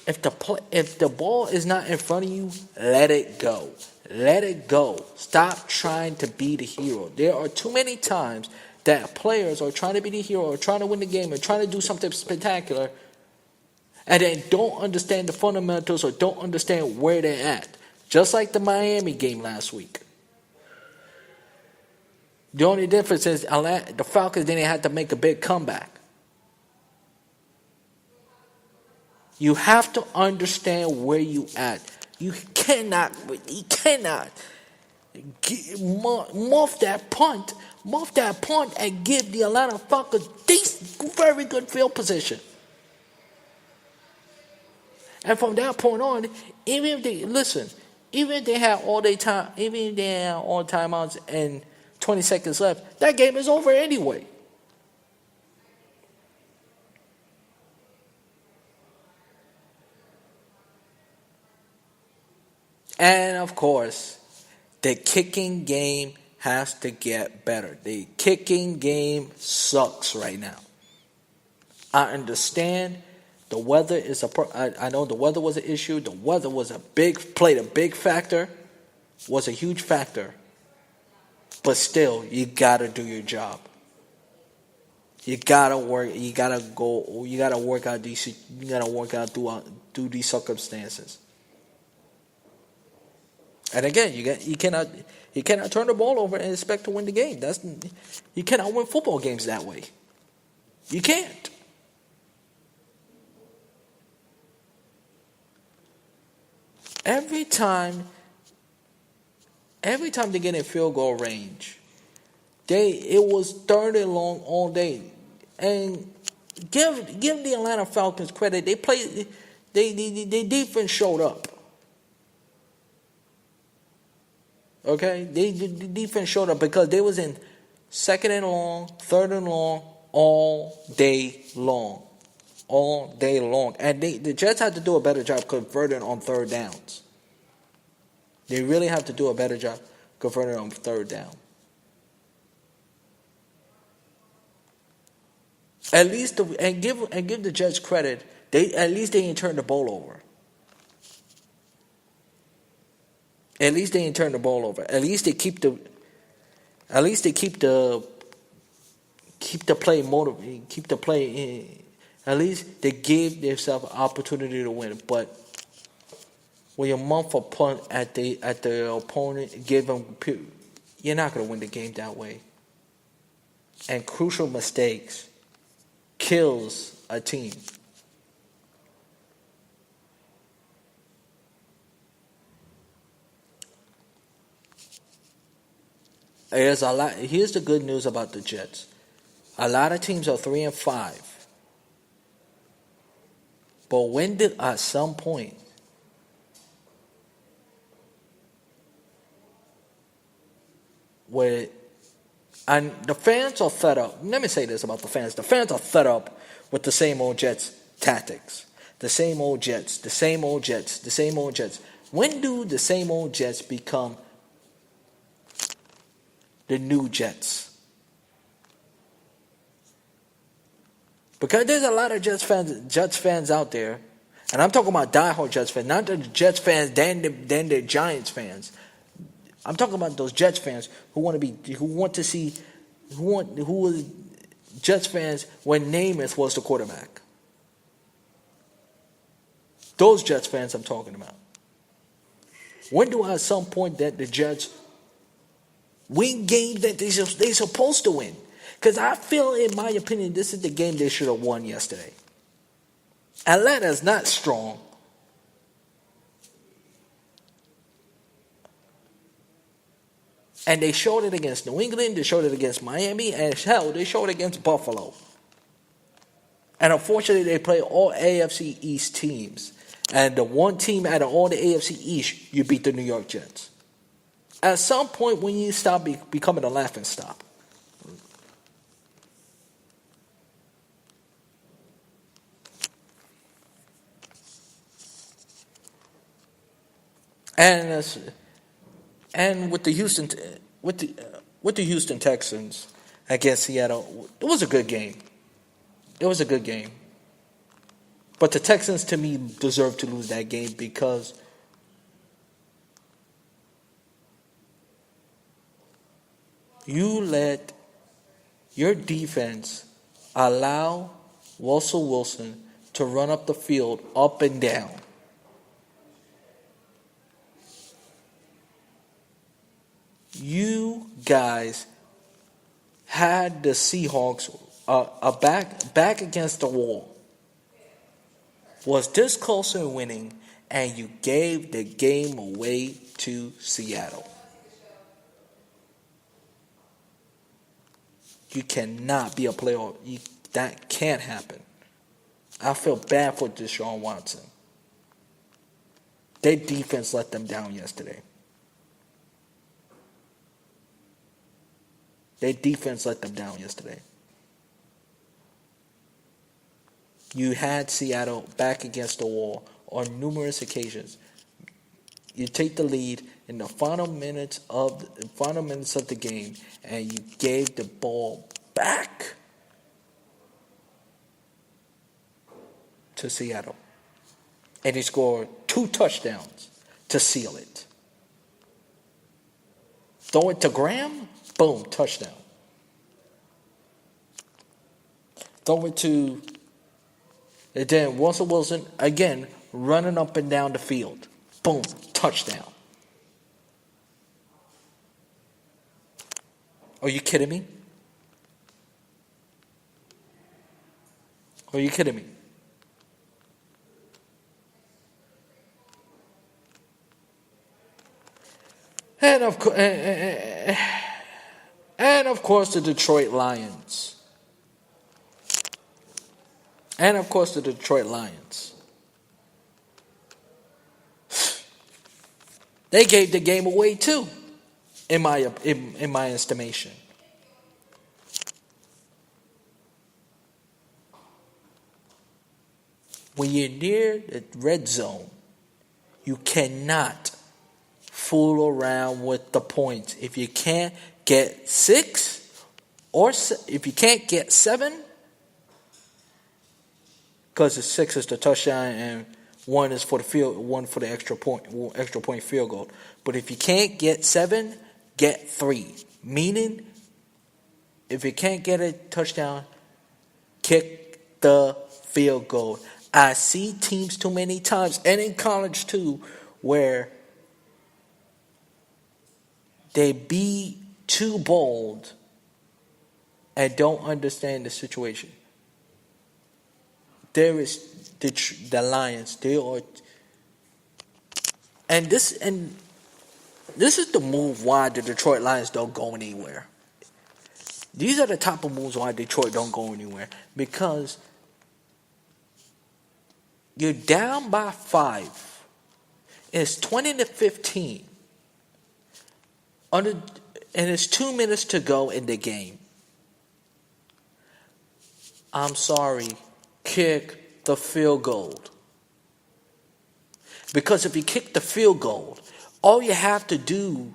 If the ball is not in front of you, let it go. Let it go. Stop trying to be the hero. There are too many times that players are trying to be the hero or trying to win the game or trying to do something spectacular and then don't understand the fundamentals or don't understand where they're at. Just like the Miami game last week. The only difference is the Falcons didn't have to make a big comeback. You have to understand where you at. You cannot muff that punt, and give the Atlanta Falcons very good field position. And from that point on, even if they had all their time, even if they had all timeouts and 20 seconds left, that game is over anyway. And of course, the kicking game has to get better. The kicking game sucks right now. I understand the weather is I know the weather was an issue. The weather played a big factor, was a huge factor. But still, you gotta do your job. You gotta work. You gotta go. You gotta work out these. You gotta work out through these circumstances. And again, you cannot turn the ball over and expect to win the game. You cannot win football games that way. You can't. Every time they get in field goal range, it was third and long all day. And give the Atlanta Falcons credit. They defense showed up. Okay? The defense showed up because they was in second and long, third and long, all day long. All day long. And the Jets had to do a better job converting on third downs. They really have to do a better job converting on third down. At least give the Jets credit. At least they didn't turn the ball over. At least they didn't turn the ball over. At least they keep the play motivated. Keep the play in. At least they gave themselves an opportunity to win. But when you muff a punt at the opponent, you're not going to win the game that way. And crucial mistakes kills a team. There's a lot. Here's the good news about the Jets. A lot of teams are 3-5. But at some point, and the fans are fed up. Let me say this about the fans. The fans are fed up with the same old Jets tactics. The same old Jets. The same old Jets. The same old Jets. When do the same old Jets become the new Jets? Because there's a lot of Jets fans out there, and I'm talking about diehard Jets fans, not the Jets fans then the Giants fans. I'm talking about those Jets fans who was Jets fans when Namath was the quarterback. Those Jets fans I'm talking about. When do at some point that the Jets win games that they're supposed to win? Because I feel, in my opinion, this is the game they should have won yesterday. Atlanta's not strong. And they showed it against New England, they showed it against Miami, and hell, they showed it against Buffalo. And unfortunately, they play all AFC East teams. And the one team out of all the AFC East, you beat the New York Jets. At some point, when you stop becoming a laughingstock. And with the Houston Texans against Seattle, it was a good game. It was a good game. But the Texans, to me, deserve to lose that game because you let your defense allow Russell Wilson to run up the field up and down. You guys had the Seahawks back against the wall. Was this close to winning, and you gave the game away to Seattle. You cannot be a playoff. That can't happen. I feel bad for Deshaun Watson. Their defense let them down yesterday. Their defense let them down yesterday. You had Seattle back against the wall on numerous occasions. You take the lead in the final minutes of the game, and you gave the ball back to Seattle. And he scored 2 touchdowns to seal it. Throw it to Graham, boom, touchdown. Throw it to, and then Russell Wilson, again, running up and down the field. Boom, touchdown. Are you kidding me? Are you kidding me? And of course, the Detroit Lions. And of course, the Detroit Lions. They gave the game away too, in my estimation. When you're near the red zone, you cannot fool around with the points. If you can't get 6, or if you can't get 7, because the 6 is the touchdown and 1 is for the field, 1 for the extra point field goal. But if you can't get 7, get 3. Meaning, if you can't get a touchdown, kick the field goal. I see teams too many times, and in college too, where they be too bold and don't understand the situation. There is the Lions. They are, and this is the move why the Detroit Lions don't go anywhere. These are the type of moves why Detroit don't go anywhere, because you're down by 5. It's 20-15. And it's 2 minutes to go in the game. I'm sorry, kick the field goal. Because if you kick the field goal, all you have to do,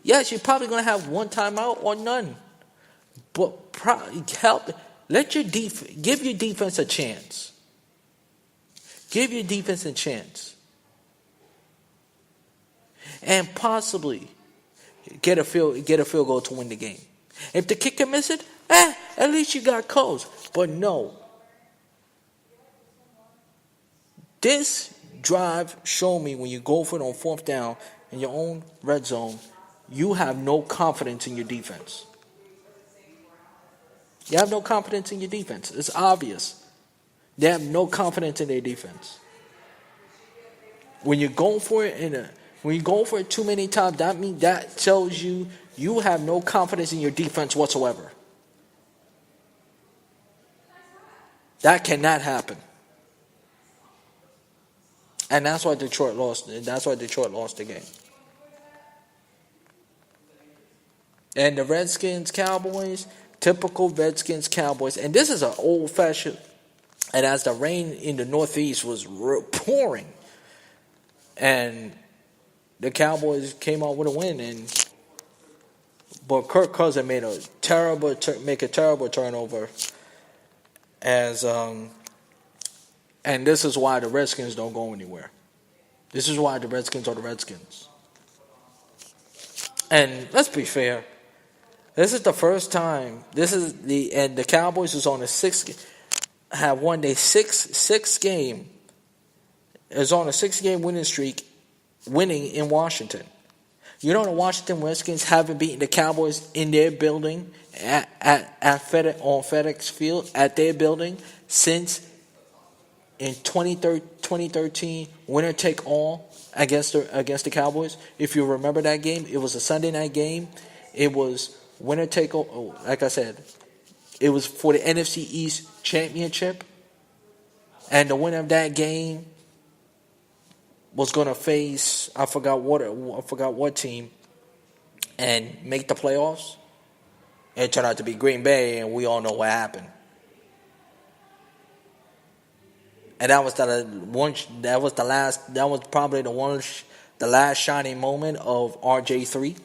yes, you're probably going to have 1 timeout or none. But give your defense a chance. Give your defense a chance. And possibly get a field goal to win the game. If the kicker miss it, at least you got close. But no. This drive showed me when you go for it on 4th down in your own red zone, you have no confidence in your defense. You have no confidence in your defense. It's obvious. They have no confidence in their defense. When you're going for it too many times, that tells you have no confidence in your defense whatsoever. That cannot happen. And that's why Detroit lost. That's why Detroit lost the game. And the Redskins, Cowboys, typical Redskins, Cowboys. And this is an old-fashioned. And as the rain in the Northeast was pouring, and the Cowboys came out with a win, but Kirk Cousins made a terrible turnover as And this is why the Redskins don't go anywhere. This is why the Redskins are the Redskins. And let's be fair. This is the first time. The Cowboys is on a have won their sixth game. Is on a 6-game winning streak, winning in Washington. You know the Washington Redskins haven't beaten the Cowboys in their building on FedEx Field at their building since in 2013 winner take all against the Cowboys. If you remember that game, it was a Sunday night game. It was winner take all. Like I said, it was for the NFC East Championship, and the winner of that game was going to face I forgot what team and make the playoffs. It turned out to be Green Bay, and we all know what happened. And that was probably the last shining moment of RJ3.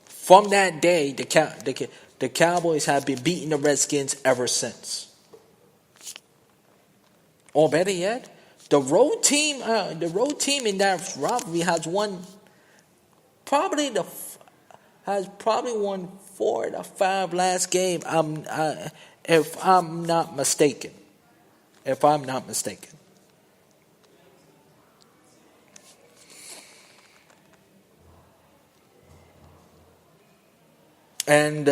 From that day, the Cowboys have been beating the Redskins ever since. Or better yet, the road team in that rivalry has won won 4 out of 5 last game. If I'm not mistaken. And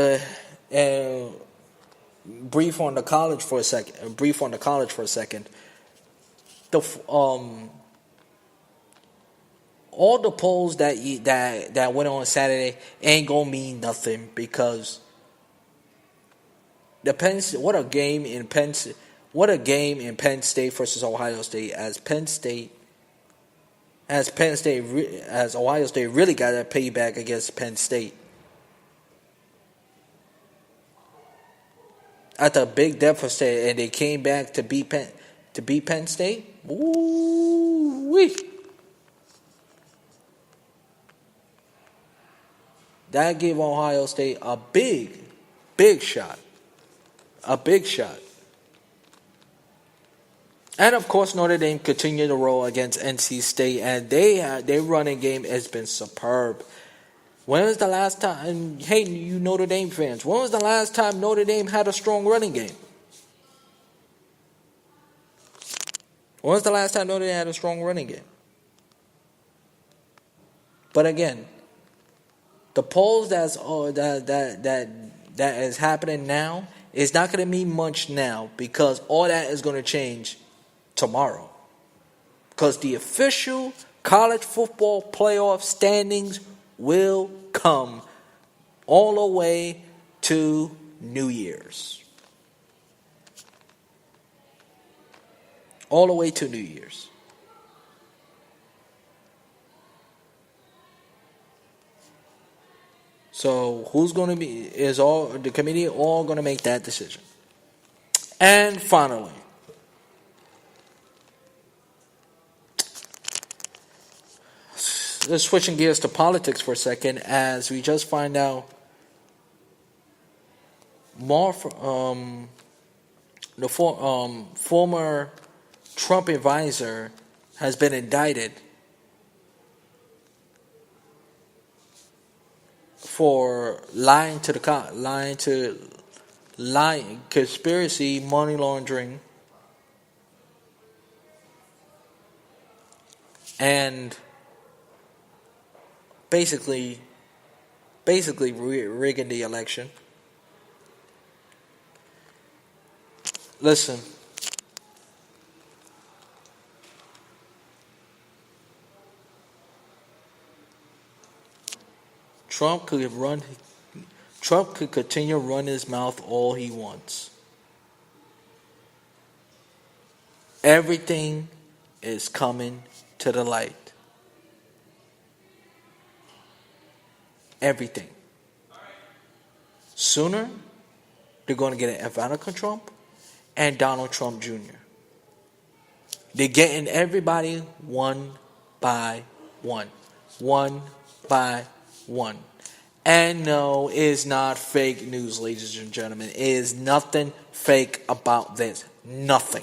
brief on the college for a second. All the polls that went on Saturday ain't gonna mean nothing because what a game in Penn State versus Ohio State as Ohio State really got to pay back against Penn State. At the big deficit, and they came back to beat Penn State. Ooh-wee. That gave Ohio State a big shot. And of course, Notre Dame continued to roll against NC State, and their running game has been superb. When was the last time? And hey, you Notre Dame fans, when was the last time Notre Dame had a strong running game? When was the last time Notre Dame had a strong running game? But again, the polls that is happening now is not going to mean much now because all that is going to change tomorrow. Because the official college football playoff standings will come all the way to New Year's. All the way to New Year's. So who's going to be, the committee all going to make that decision. And finally, let's switching gears to politics for a second as we just find out more the former Trump advisor has been indicted for lying, conspiracy, money laundering, and basically rigging the election. Listen. Trump could continue to run his mouth all he wants. Everything is coming to the light. Everything. Sooner, they're going to get an Ivanka Trump and Donald Trump Jr. They're getting everybody one by one. One by one. And no, it is not fake news, ladies and gentlemen. It is nothing fake about this. Nothing.